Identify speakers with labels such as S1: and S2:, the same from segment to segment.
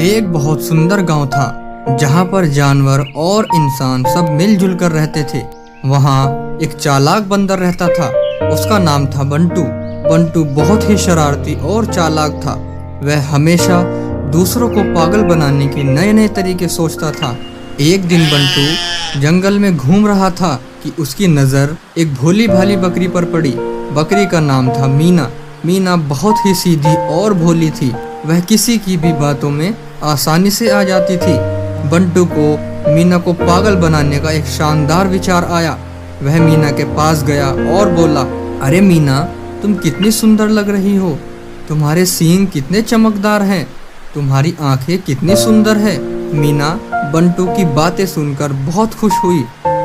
S1: एक बहुत सुंदर गांव था जहां पर जानवर और इंसान सब मिलजुल कर रहते थे। वहां एक चालाक बंदर रहता था। उसका नाम था बंटू। बंटू बहुत ही शरारती और चालाक था। वह हमेशा दूसरों को पागल बनाने के नए नए तरीके सोचता था। एक दिन बंटू जंगल में घूम रहा था कि उसकी नज़र एक भोली भाली बकरी पर पड़ी। बकरी का नाम था मीना। मीना बहुत ही सीधी और भोली थी। वह किसी की भी बातों में आसानी से आ जाती थी। बंटू को मीना को पागल बनाने का एक शानदार विचार आया। वह मीना के पास गया और बोला, अरे मीना, तुम कितनी सुंदर लग रही हो। तुम्हारे सींग कितने चमकदार हैं। तुम्हारी आंखें कितनी सुंदर है। मीना बंटू की बातें सुनकर बहुत खुश हुई।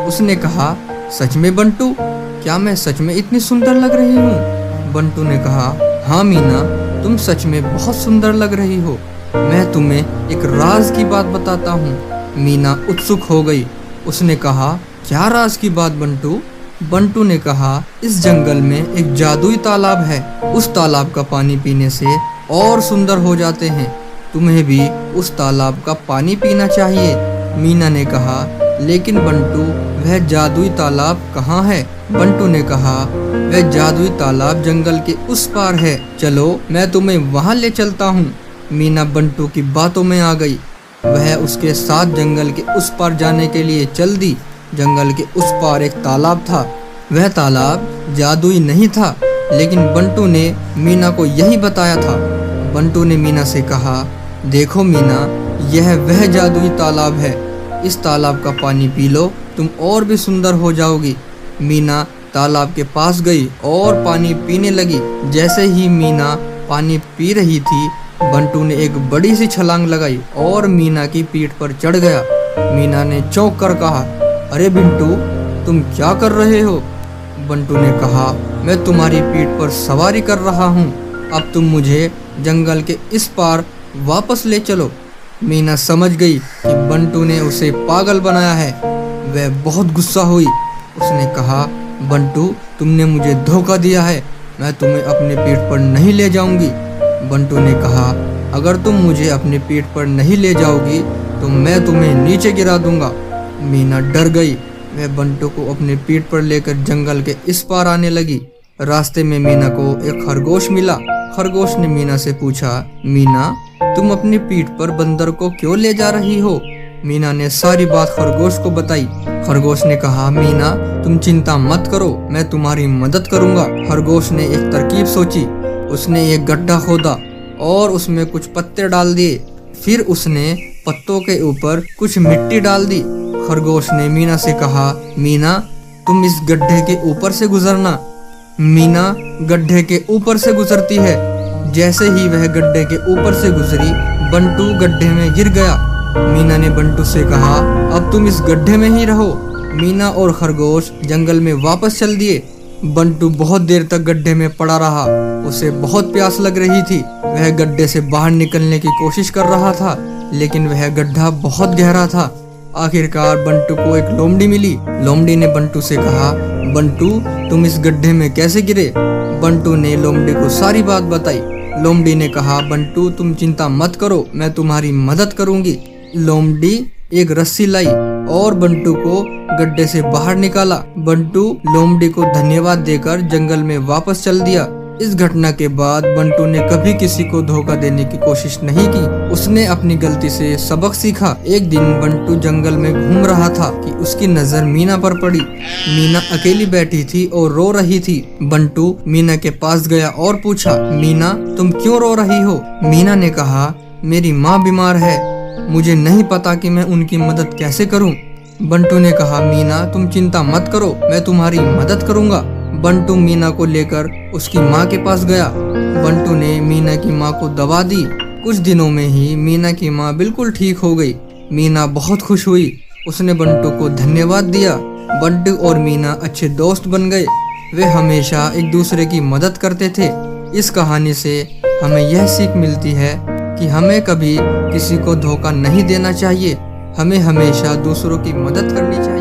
S1: उसने कहा, सच में बंटू, क्या मैं सच में इतनी सुंदर लग रही हूँ? बंटू ने कहा, हाँ मीना, तुम सच में बहुत सुंदर लग रही हो। मैं तुम्हें एक राज की बात बताता हूँ। मीना उत्सुक हो गई। उसने कहा, क्या राज की बात बंटू? बंटू ने कहा, इस जंगल में एक जादुई तालाब है। उस तालाब का पानी पीने से और सुंदर हो जाते हैं। तुम्हें भी उस तालाब का पानी पीना चाहिए। मीना ने कहा, लेकिन बंटू, वह जादुई तालाब कहाँ है? बंटू ने कहा, वह जादुई तालाब जंगल के उस पार है। चलो, मैं तुम्हें वहाँ ले चलता हूँ। मीना बंटू की बातों में आ गई। वह उसके साथ जंगल के उस पार जाने के लिए चल दी। जंगल के उस पार एक तालाब था। वह तालाब जादुई नहीं था, लेकिन बंटू ने मीना को यही बताया था। बंटू ने मीना से कहा, देखो मीना, यह वह जादुई तालाब है। इस तालाब का पानी पी लो, तुम और भी सुंदर हो जाओगी। मीना तालाब के पास गई और पानी पीने लगी। जैसे ही मीना पानी पी रही थी, बंटू ने एक बड़ी सी छलांग लगाई और मीना की पीठ पर चढ़ गया। मीना ने चौंक कर कहा, अरे बिंटू, तुम क्या कर रहे हो? बंटू ने कहा, मैं तुम्हारी पीठ पर सवारी कर रहा हूँ। अब तुम मुझे जंगल के इस पार वापस ले चलो। मीना समझ गई कि बंटू ने उसे पागल बनाया है। वह बहुत गुस्सा हुई। उसने कहा, बंटू, तुमने मुझे धोखा दिया है। मैं तुम्हें अपने पीठ पर नहीं ले जाऊंगी। बंटू ने कहा, अगर तुम मुझे अपने पीठ पर नहीं ले जाओगी तो मैं तुम्हें नीचे गिरा दूंगा। मीना डर गई। वह बंटू को अपने पीठ पर लेकर जंगल के इस पार आने लगी। रास्ते में मीना को एक खरगोश मिला। खरगोश ने मीना से पूछा, मीना, तुम अपनी पीठ पर बंदर को क्यों ले जा रही हो? मीना ने सारी बात खरगोश को बताई। खरगोश ने कहा, मीना, तुम चिंता मत करो, मैं तुम्हारी मदद करूंगा। खरगोश ने एक तरकीब सोची। उसने एक गड्ढा खोदा और उसमें कुछ पत्ते डाल दिए। फिर उसने पत्तों के ऊपर कुछ मिट्टी डाल दी। खरगोश ने मीना से कहा, मीना, तुम इस गड्ढे के ऊपर से गुजरना। मीना गड्ढे के ऊपर से गुजरती है। जैसे ही वह गड्ढे के ऊपर से गुजरी, बंटू गड्ढे में गिर गया। मीना ने बंटू से कहा, अब तुम इस गड्ढे में ही रहो। मीना और खरगोश जंगल में वापस चल दिए। बंटू बहुत देर तक गड्ढे में पड़ा रहा। उसे बहुत प्यास लग रही थी। वह गड्ढे से बाहर निकलने की कोशिश कर रहा था, लेकिन वह गड्ढा बहुत गहरा था। आखिरकार बंटू को एक लोमड़ी मिली। लोमड़ी ने बंटू से कहा, बंटू, तुम इस गड्ढे में कैसे गिरे? बंटू ने लोमड़ी को सारी बात बताई। लोमड़ी ने कहा, बंटू, तुम चिंता मत करो, मैं तुम्हारी मदद करूंगी। लोमड़ी एक रस्सी लाई और बंटू को गड्ढे से बाहर निकाला। बंटू लोमड़ी को धन्यवाद देकर जंगल में वापस चल दिया। इस घटना के बाद बंटू ने कभी किसी को धोखा देने की कोशिश नहीं की। उसने अपनी गलती से सबक सीखा। एक दिन बंटू जंगल में घूम रहा था कि उसकी नजर मीना पर पड़ी। मीना अकेली बैठी थी और रो रही थी। बंटू मीना के पास गया और पूछा, मीना, तुम क्यों रो रही हो? मीना ने कहा, मेरी माँ बीमार है। मुझे नहीं पता कि मैं उनकी मदद कैसे करूं। बंटू ने कहा, मीना, तुम चिंता मत करो, मैं तुम्हारी मदद करूंगा। बंटू मीना को लेकर उसकी माँ के पास गया। बंटू ने मीना की माँ को दवा दी। कुछ दिनों में ही मीना की माँ बिल्कुल ठीक हो गई। मीना बहुत खुश हुई। उसने बंटू को धन्यवाद दिया। बंटू और मीना अच्छे दोस्त बन गए। वे हमेशा एक दूसरे की मदद करते थे। इस कहानी से हमें यह सीख मिलती है कि हमें कभी किसी को धोखा नहीं देना चाहिए। हमें हमेशा दूसरों की मदद करनी चाहिए।